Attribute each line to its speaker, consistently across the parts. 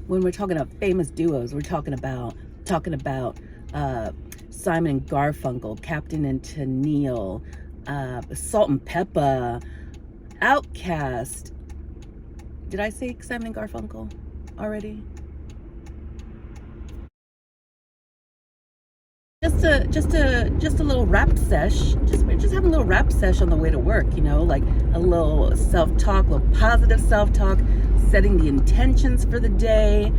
Speaker 1: when we're talking about famous duos, we're talking about Simon and Garfunkel, Captain and Tennille, Salt and Peppa, Outkast. Did I say Simon and Garfunkel already? Just a little rap sesh. We're just having a little rap sesh on the way to work, like a little self-talk, a little positive self-talk, setting the intentions for the day.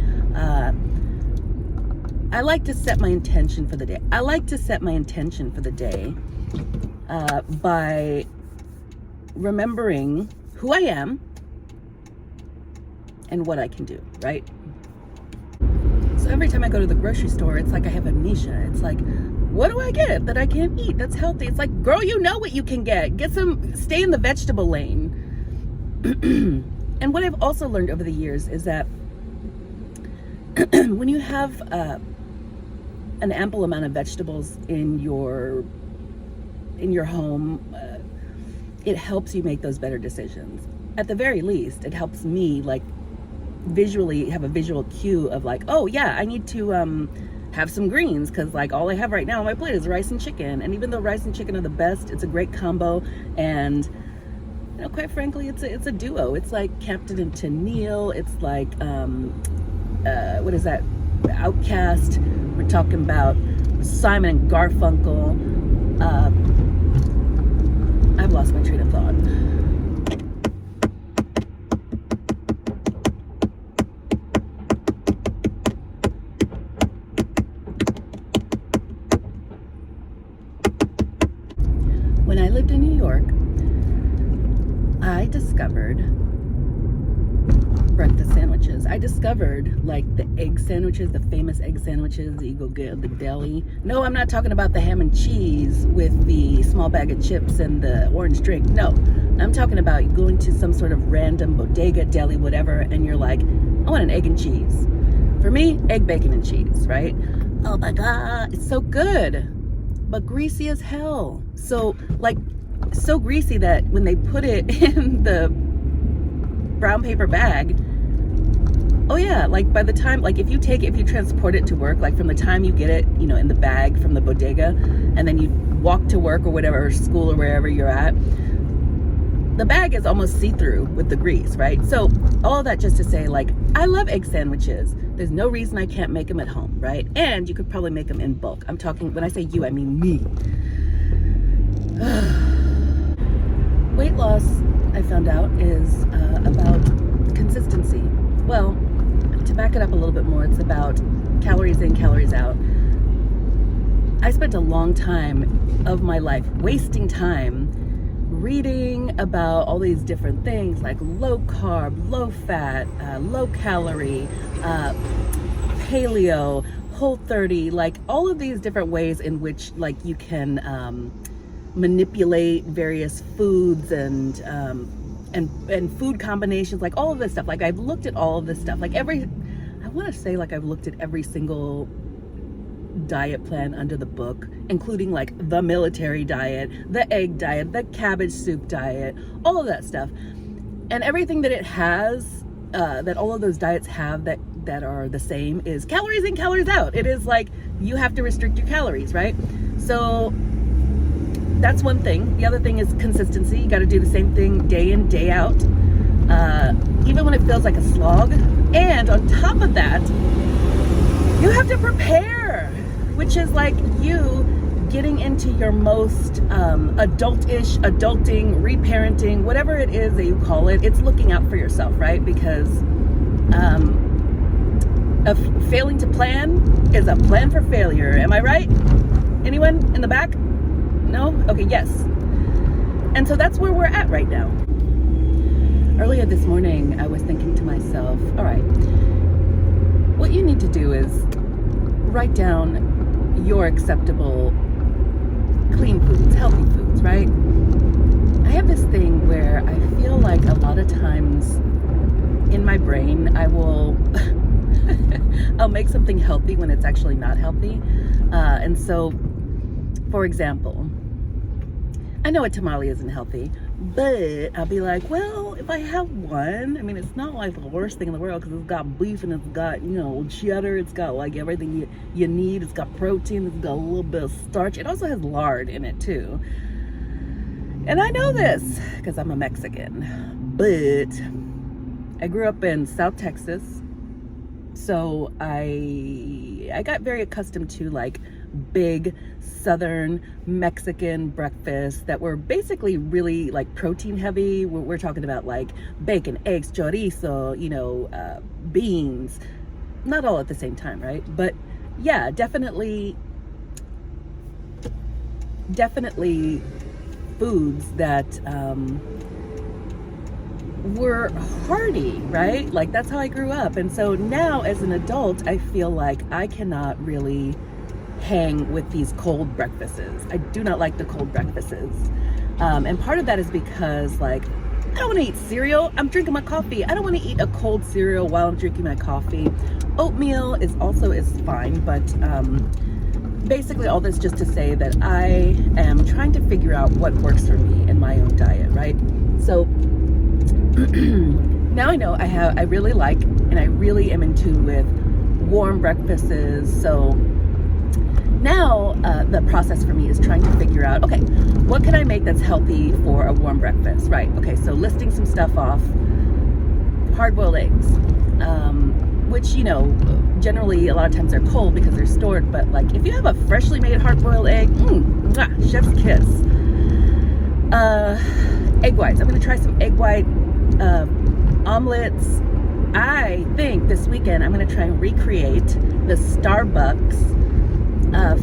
Speaker 1: I like to set my intention for the day. By remembering who I am and what I can do, right? So every time I go to the grocery store, it's like I have amnesia. It's like, what do I get that I can't eat that's healthy? It's like, girl, you know what you can get. Stay in the vegetable lane. And what I've also learned over the years is that when you have an ample amount of vegetables in your home, it helps you make those better decisions. At the very least, it helps me visually have a visual cue of oh yeah, I need to have some greens, because all I have right now on my plate is rice and chicken. And even though rice and chicken are the best, it's a great combo, and quite frankly, it's a duo. It's like Captain and Tennille. It's like what is that? Outkast. We're talking about Simon and Garfunkel. I've lost my train of thought. When I lived in New York, I discovered breakfast sandwiches. I discovered the egg sandwiches, the famous egg sandwiches that you go get at the deli. No, I'm not talking about the ham and cheese with the small bag of chips and the orange drink. No, I'm talking about you going to some sort of random bodega, deli, whatever, and you're like, I want an egg and cheese. For me, egg, bacon, and cheese, right? Oh my God, it's so good, but greasy as hell. So so greasy that when they put it in the brown paper bag, oh yeah, by the time, if you transport it to work, from the time you get it, in the bag from the bodega, and then you walk to work or whatever, or school or wherever you're at, the bag is almost see-through with the grease, right? So all that just to say, I love egg sandwiches. There's no reason I can't make them at home, right? And you could probably make them in bulk. I'm talking, when I say you, I mean me. Weight loss, I found out, is about consistency. Well, to back it up a little bit more, it's about calories in, calories out. I spent a long time of my life wasting time reading about all these different things like low carb, low fat, low calorie, paleo, Whole30, all of these different ways in which you can manipulate various foods and food combinations, all of this stuff. I've looked at all of this stuff. I want to say I've looked at every single diet plan under the book, including the military diet, the egg diet, the cabbage soup diet, all of that stuff. And everything that it has, that all of those diets have that are the same, is calories in, calories out. It is you have to restrict your calories, right? So that's one thing. The other thing is consistency. You got to do the same thing day in, day out, even when it feels like a slog. And on top of that, you have to prepare, which is you getting into your most adulting, reparenting, whatever it is that you call it. It's looking out for yourself, right? Because failing to plan is a plan for failure. Am I right? Anyone in the back? No? Okay, yes. And so that's where we're at right now. Earlier this morning, I was thinking to myself, all right, what you need to do is write down your acceptable clean foods, healthy foods, right? I have this thing where I feel like a lot of times in my brain, I'll make something healthy when it's actually not healthy. And so, for example, I know a tamale isn't healthy, But I'll be like, well, if I have one, I mean, it's not like the worst thing in the world because it's got beef and it's got, you know, cheddar. It's got like everything you need. It's got protein. It's got a little bit of starch. It also has lard in it too. And I know this because I'm a Mexican, but I grew up in South Texas. So I got very accustomed to like big Southern Mexican breakfasts that were basically really like protein heavy. We're talking about like bacon, eggs, chorizo, you know, beans, not all at the same time, right? But yeah, definitely foods that were hearty, right? Like that's how I grew up. And so now as an adult, I feel like I cannot really hang with these cold breakfasts. I do not like the cold breakfasts. And part of that is because like, I don't want to eat cereal. I'm drinking my coffee. I don't want to eat a cold cereal while I'm drinking my coffee. Oatmeal is fine, but basically all this just to say that I am trying to figure out what works for me in my own diet, right? So now I know I really like and I really am in tune with warm breakfasts. So now the process for me is trying to figure out, okay, what can I make that's healthy for a warm breakfast, right? Okay, so listing some stuff off. Hard-boiled eggs, which, you know, generally a lot of times they're cold because they're stored, but like if you have a freshly made hard-boiled egg, chef's kiss. Egg whites. I'm going to try some egg white omelets. I think this weekend I'm going to try and recreate the Starbucks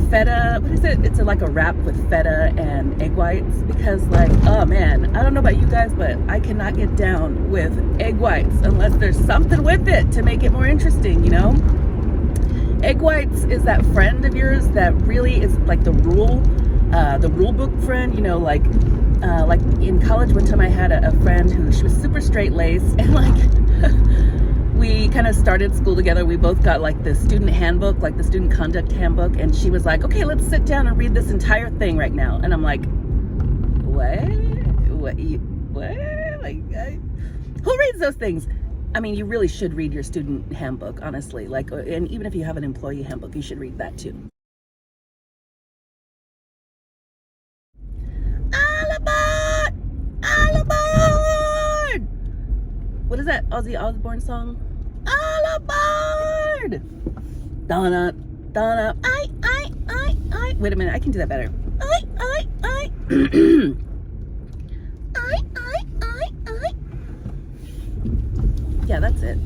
Speaker 1: feta, what is it? It's like a wrap with feta and egg whites because like, oh man, I don't know about you guys, but I cannot get down with egg whites unless there's something with it to make it more interesting, you know? Egg whites is that friend of yours that really is like the rule book friend, you know, like in college one time I had a friend who, she was super straight-laced and like, we kind of started school together. We both got like the student handbook, like the student conduct handbook. And she was like, okay, let's sit down and read this entire thing right now. And I'm like, what? Like, who reads those things? I mean, you really should read your student handbook, honestly. Like, and even if you have an employee handbook, you should read that too. All aboard! All aboard! What is that Ozzy Osbourne song? All aboard! Donna, Donna, I. Wait a minute, I can do that better. I. I. Yeah, that's it.